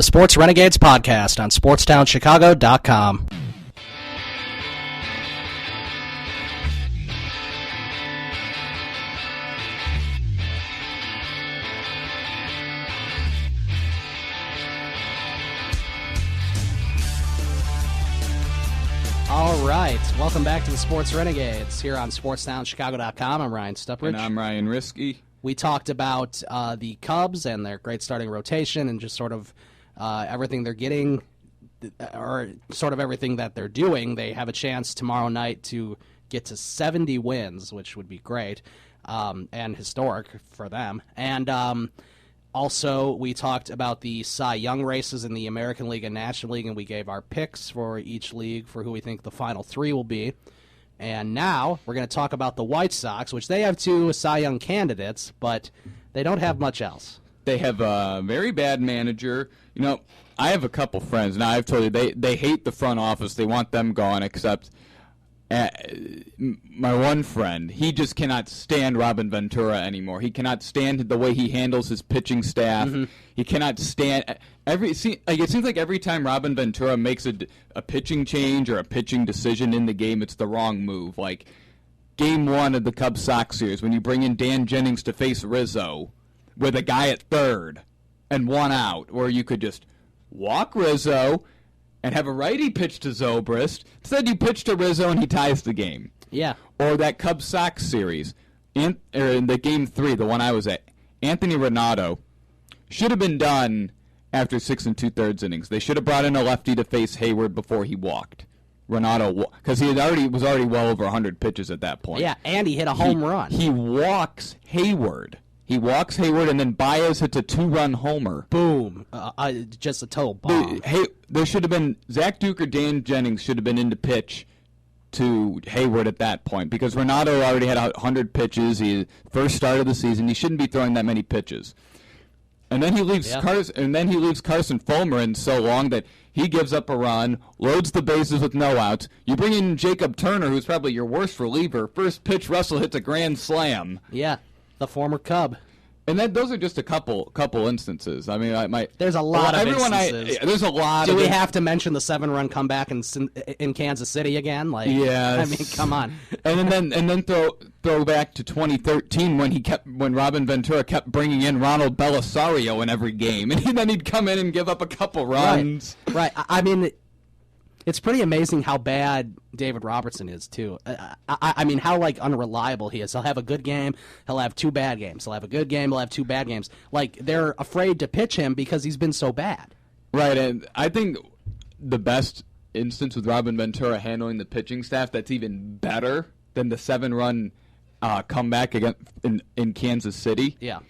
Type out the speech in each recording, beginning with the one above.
The Sports Renegades podcast on SportsTownChicago.com. All right, welcome back to the Sports Renegades here on SportsTownChicago.com. I'm Ryan Stuprich. And I'm Ryan Risky. We talked about the Cubs and their great starting rotation and just sort of everything they're getting, or sort of everything that they're doing. They have a chance tomorrow night to get to 70 wins, which would be great and historic for them. And also, we talked about the Cy Young races in the American League and National League, and we gave our picks for each league for who we think the final three will be. And now we're going to talk about the White Sox, which they have two Cy Young candidates, but they don't have much else. They have a very bad manager. You know, I have a couple friends. Now, I've told you, they hate the front office. They want them gone, except my one friend, he just cannot stand Robin Ventura anymore. He cannot stand the way he handles his pitching staff. Mm-hmm. He cannot stand it seems like every time Robin Ventura makes a pitching change or a pitching decision in the game, it's the wrong move. Like Game 1 of the Cubs Sox series, when you bring in Dan Jennings to face Rizzo with a guy at third and one out, where you could just walk Rizzo and have a righty pitch to Zobrist. Instead, you pitch to Rizzo and he ties the game. Yeah. Or that Cubs Sox series, in the Game 3, the one I was at, Anthony Renato should have been done after 6 2/3 innings. They should have brought in a lefty to face Hayward before he walked. Renato, because he was already well over 100 pitches at that point. Yeah, and he hit a home run. He walks Hayward. And then Baez hits a 2-run homer. Boom. Just a total bomb. There should have been Zach Duke or Dan Jennings should have been in to pitch to Hayward at that point, because Renato already had 100 pitches. First start of the season. He shouldn't be throwing that many pitches. And then he leaves Carson Fulmer in so long that he gives up a run, loads the bases with no outs. You bring in Jacob Turner, who's probably your worst reliever. First pitch, Russell hits a grand slam. Yeah. The former Cub. And those are just a couple instances. I mean, there's a lot of instances. There's a lot. Do we have to mention the 7-run comeback in Kansas City again? Like, yes. I mean, come on. and then throw back to 2013 when Robin Ventura kept bringing in Ronald Belisario in every game, and then he'd come in and give up a couple runs. Right. I mean, it's pretty amazing how bad David Robertson is, too. I mean, how, unreliable he is. He'll have a good game. He'll have two bad games. He'll have a good game. He'll have two bad games. They're afraid to pitch him because he's been so bad. Right, and I think the best instance with Robin Ventura handling the pitching staff that's even better than the 7-run comeback in Kansas City. Yeah.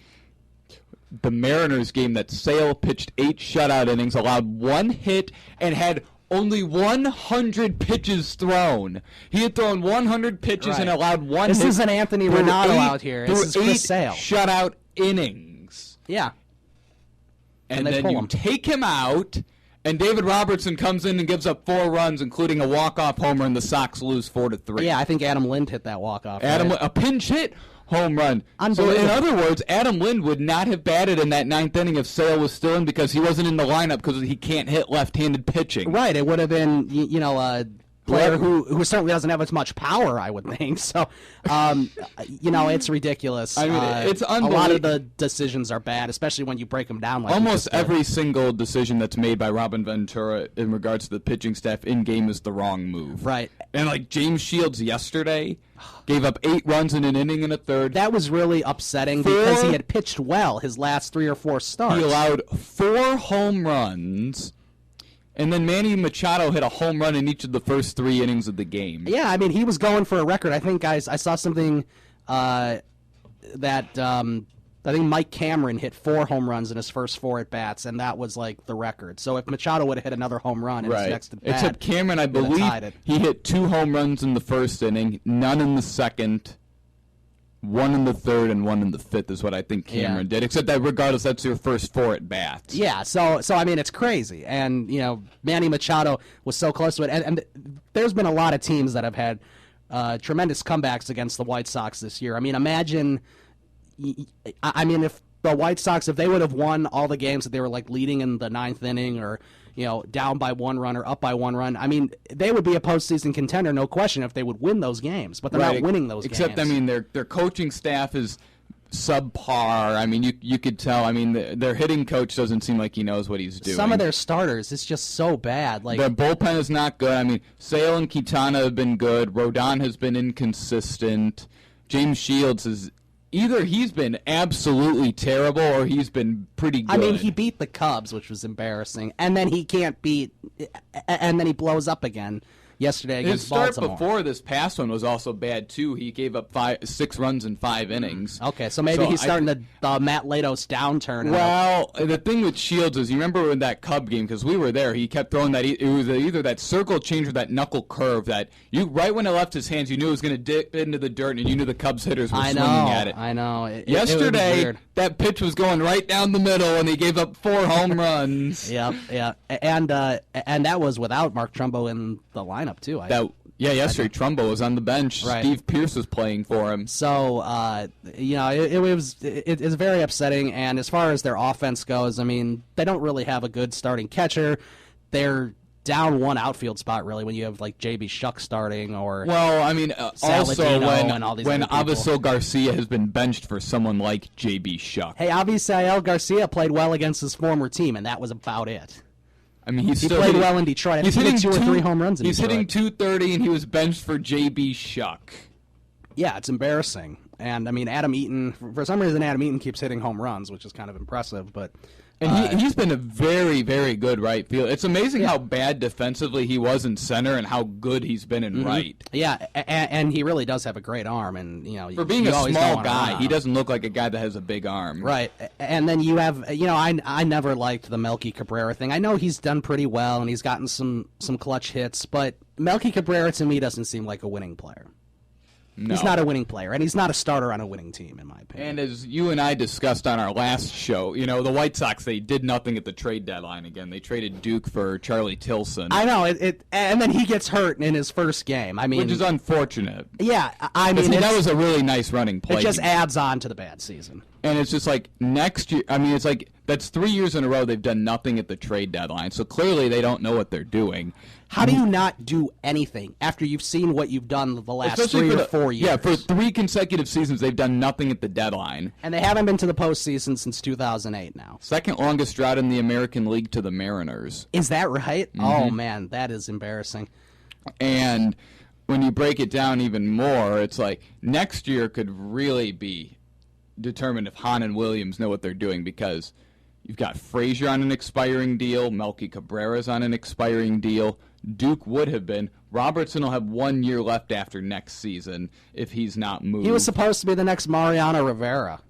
The Mariners game that Sale pitched 8 shutout innings, allowed 1 hit, and had only 100 pitches thrown. He had thrown 100 pitches and allowed 1 hit. This isn't Anthony Renato out here. This is Chris Sale. Shutout innings. Yeah. And then you take him out, and David Robertson comes in and gives up 4 runs, including a walk-off homer, and the Sox lose 4-3. Yeah, I think Adam Lind hit that walk-off. A pinch hit home run. So in other words, Adam Lind would not have batted in that 9th inning if Sale was still in, because he wasn't in the lineup because he can't hit left-handed pitching. Right. It would have been, a player who certainly doesn't have as much power, I would think. So, it's ridiculous. I mean, it's unbelievable. A lot of the decisions are bad, especially when you break them down like almost every single decision that's made by Robin Ventura in regards to the pitching staff in-game is the wrong move. Right. And James Shields yesterday gave up 8 runs in an inning and a third. That was really upsetting because he had pitched well his last 3 or 4 starts. He allowed 4 home runs. And then Manny Machado hit a home run in each of the first 3 innings of the game. Yeah, I mean, he was going for a record. I think, guys, I saw something that I think Mike Cameron hit 4 home runs in his first 4 at-bats, and that was, the record. So if Machado would have hit another home run in his next at-bat, except Cameron, I believe, he hit 2 home runs in the first inning, none in the second, 1 in the third, and 1 in the fifth is what I think Cameron did. Except that regardless, that's your first 4 at-bats. Yeah, so I mean, it's crazy. And, Manny Machado was so close to it. And there's been a lot of teams that have had tremendous comebacks against the White Sox this year. I mean, imagine, if the White Sox, if they would have won all the games that they were like leading in the ninth inning or down by 1 run or up by 1 run, I mean, they would be a postseason contender, no question, if they would win those games. But they're not winning those games. Except, I mean, their coaching staff is subpar. I mean, you could tell. I mean, their hitting coach doesn't seem like he knows what he's doing. Some of their starters, it's just so bad. Like, their bullpen is not good. I mean, Sale and Quintana have been good. Rodon has been inconsistent. James Shields is either he's been absolutely terrible or he's been pretty good. I mean, he beat the Cubs, which was embarrassing, and then he can't beat, and then he blows up again yesterday against Baltimore. His start before this past one was also bad, too. He gave up 6 runs in 5 innings. Okay, so maybe he's starting the Matt Latos downturn. Well, the thing with Shields is, you remember in that Cub game, because we were there, he kept throwing that, it was either that circle change or that knuckle curve that, right when it left his hands, you knew it was going to dip into the dirt, and you knew the Cubs hitters were swinging at it. I know. Yesterday, that pitch was going right down the middle, and he gave up 4 home runs. Yeah. And that was without Mark Trumbo in the lineup, too. Yesterday Trumbo was on the bench. Right. Steve Pierce was playing for him. So, it's very upsetting. And as far as their offense goes, I mean, they don't really have a good starting catcher. They're down 1 outfield spot, really, when you have, like, J.B. Shuck starting or Well, I mean, also when Avisail Garcia has been benched for someone like J.B. Shuck. Hey, Avisail Garcia played well against his former team, and that was about it. I mean, he played well in Detroit. He's hitting 2 or 3 home runs in Detroit. He's hitting .230, and he was benched for J.B. Shuck. Yeah, it's embarrassing. And, I mean, Adam Eaton, for some reason, Adam Eaton keeps hitting home runs, which is kind of impressive. But he's been a very, very good right field. It's amazing how bad defensively he was in center and how good he's been in right. Yeah, and he really does have a great arm. And for being a small guy, he doesn't look like a guy that has a big arm. Right. And then you have, I never liked the Melky Cabrera thing. I know he's done pretty well and he's gotten some clutch hits, but Melky Cabrera to me doesn't seem like a winning player. No. He's not a winning player, and he's not a starter on a winning team, in my opinion. And as you and I discussed on our last show, the White Sox, they did nothing at the trade deadline again. They traded Duke for Charlie Tilson. I know, and then he gets hurt in his first game. I mean, which is unfortunate. Yeah, I mean, that was a really nice running play. It just adds on to the bad season. And it's just like next year, I mean, it's like that's 3 years in a row they've done nothing at the trade deadline. So clearly they don't know what they're doing. How do you not do anything after you've seen what you've done the last Especially 3 or 4 years? Yeah, for 3 consecutive seasons they've done nothing at the deadline. And they haven't been to the postseason since 2008 now. Second longest drought in the American League to the Mariners. Is that right? Mm-hmm. Oh, man, that is embarrassing. And when you break it down even more, it's like next year could really be determined if Hahn and Williams know what they're doing, because you've got Frazier on an expiring deal, Melky Cabrera's on an expiring deal, Duke would have been. Robertson will have 1 year left after next season if he's not moved. He was supposed to be the next Mariano Rivera.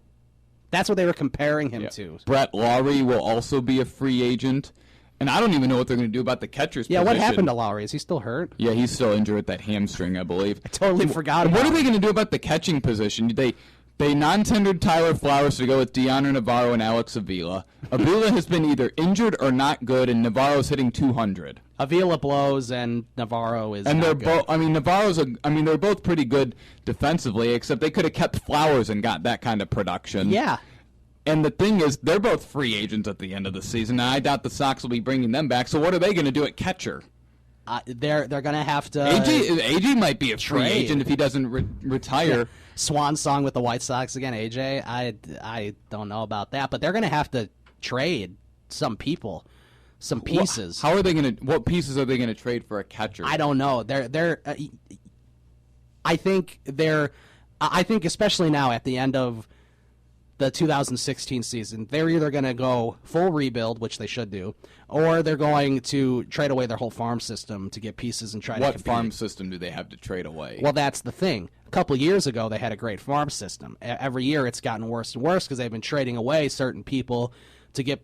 That's what they were comparing him to. Brett Lawrie will also be a free agent. And I don't even know what they're going to do about the catcher's position. What happened to Lowry? Is he still hurt? Yeah, he's still injured with that hamstring, I believe. I totally forgot about What are they going to do about the catching position? They non-tendered Tyler Flowers to go with Deanna Navarro and Alex Avila. Avila has been either injured or not good, and Navarro's hitting 200. Avila blows, and Navarro is. And they're both. I mean, they're both pretty good defensively, except they could have kept Flowers and got that kind of production. Yeah. And the thing is, they're both free agents at the end of the season, and I doubt the Sox will be bringing them back. So what are they going to do at catcher? They're going to have to. AJ might be a free agent if he doesn't retire. Yeah. Swan song with the White Sox again, AJ. I don't know about that, but they're going to have to trade some people, some pieces. How are they going to? What pieces are they going to trade for a catcher? I don't know. I think especially now at the end of the 2016 season, they're either going to go full rebuild, which they should do, or they're going to trade away their whole farm system to get pieces and try to compete. What farm system do they have to trade away? Well, that's the thing. A couple of years ago, they had a great farm system. Every year, it's gotten worse and worse because they've been trading away certain people to get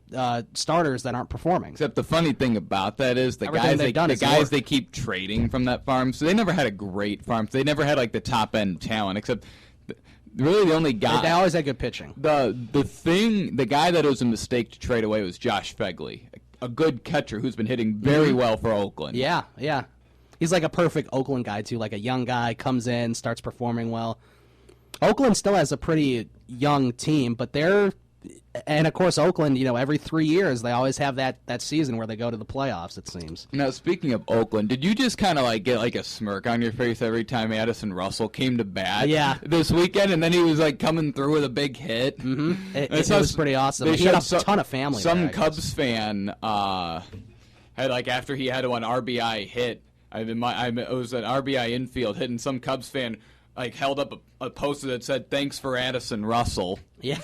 starters that aren't performing. Except the funny thing about that is the guys they keep trading from that farm, so they never had a great farm. They never had like the top end talent, except really the only guy. They always had good pitching. The guy that was a mistake to trade away was Josh Fegley, a good catcher who's been hitting very well for Oakland. Yeah. He's like a perfect Oakland guy too, like a young guy comes in, starts performing well. Oakland still has a pretty young team, but they're And of course, Oakland, every 3 years they always have that season where they go to the playoffs. It seems. Now, speaking of Oakland, did you just kind of get a smirk on your face every time Addison Russell came to bat? This weekend, and then he was coming through with a big hit. Mm-hmm. It was pretty awesome. He had a ton of family. Some Cubs fan had after he had one RBI hit. It was an RBI infield hit, and some Cubs fan held up a poster that said "Thanks for Addison Russell." Yeah.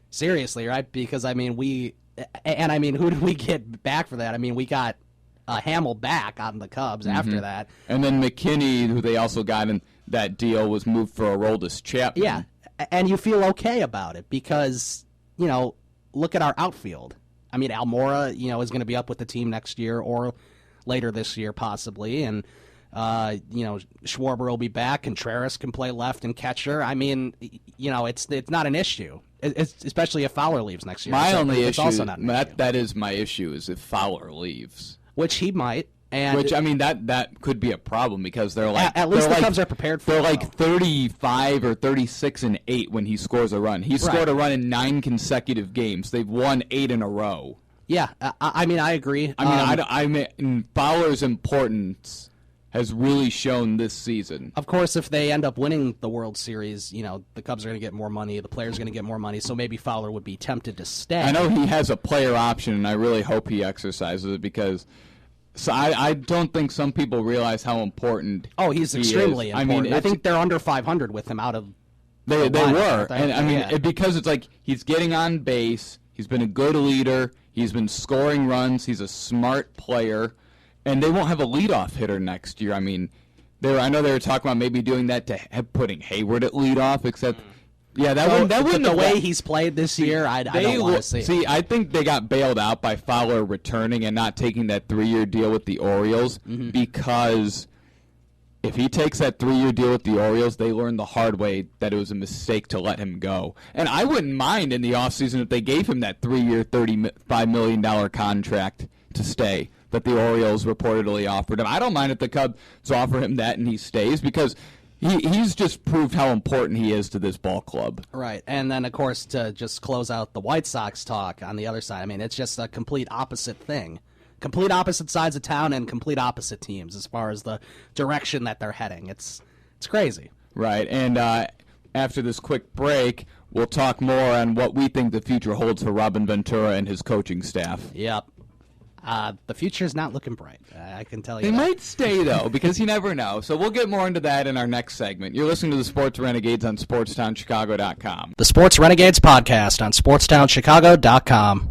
Seriously, right? Because who did we get back for that? We got Hamill back on the Cubs after that, and then McKinney, who they also got in that deal, was moved for Aroldis Chapman. Yeah, and you feel okay about it because look at our outfield. Almora, is going to be up with the team next year or later this year possibly, and Schwarber will be back. Contreras can play left and catcher. It's not an issue. Especially if Fowler leaves next year. My only issue, also not an issue. That is my issue, is if Fowler leaves. Which he might. That could be a problem because they're at least the Cubs are prepared for it. They're 35 or 36-8 when he scores a run. He scored a run in 9 consecutive games. They've won 8 in a row. Yeah, I agree. Fowler's importance has really shown this season. Of course, if they end up winning the World Series, the Cubs are going to get more money, the players are going to get more money, so maybe Fowler would be tempted to stay. I know he has a player option, and I really hope he exercises it because I don't think some people realize how important he's extremely important. I think they're under 500 with him out of They were. And because it's he's getting on base, he's been a good leader, he's been scoring runs, he's a smart player. And they won't have a leadoff hitter next year. I know they were talking about maybe doing that to putting Hayward at leadoff, except, that wouldn't the way he's played this year, I don't want to see. See, I think they got bailed out by Fowler returning and not taking that 3-year deal with the Orioles because if he takes that 3-year deal with the Orioles, they learned the hard way that it was a mistake to let him go. And I wouldn't mind in the offseason if they gave him that 3-year, $35 million contract to stay that the Orioles reportedly offered him. I don't mind if the Cubs offer him that and he stays because he's just proved how important he is to this ball club. Right, and then, of course, to just close out the White Sox talk on the other side, it's just a complete opposite thing. Complete opposite sides of town and complete opposite teams as far as the direction that they're heading. It's crazy. Right, and after this quick break, we'll talk more on what we think the future holds for Robin Ventura and his coaching staff. Yep. The future's not looking bright. I can tell you. They might stay, though, because you never know. So we'll get more into that in our next segment. You're listening to the Sports Renegades on SportsTownChicago.com. The Sports Renegades podcast on SportsTownChicago.com.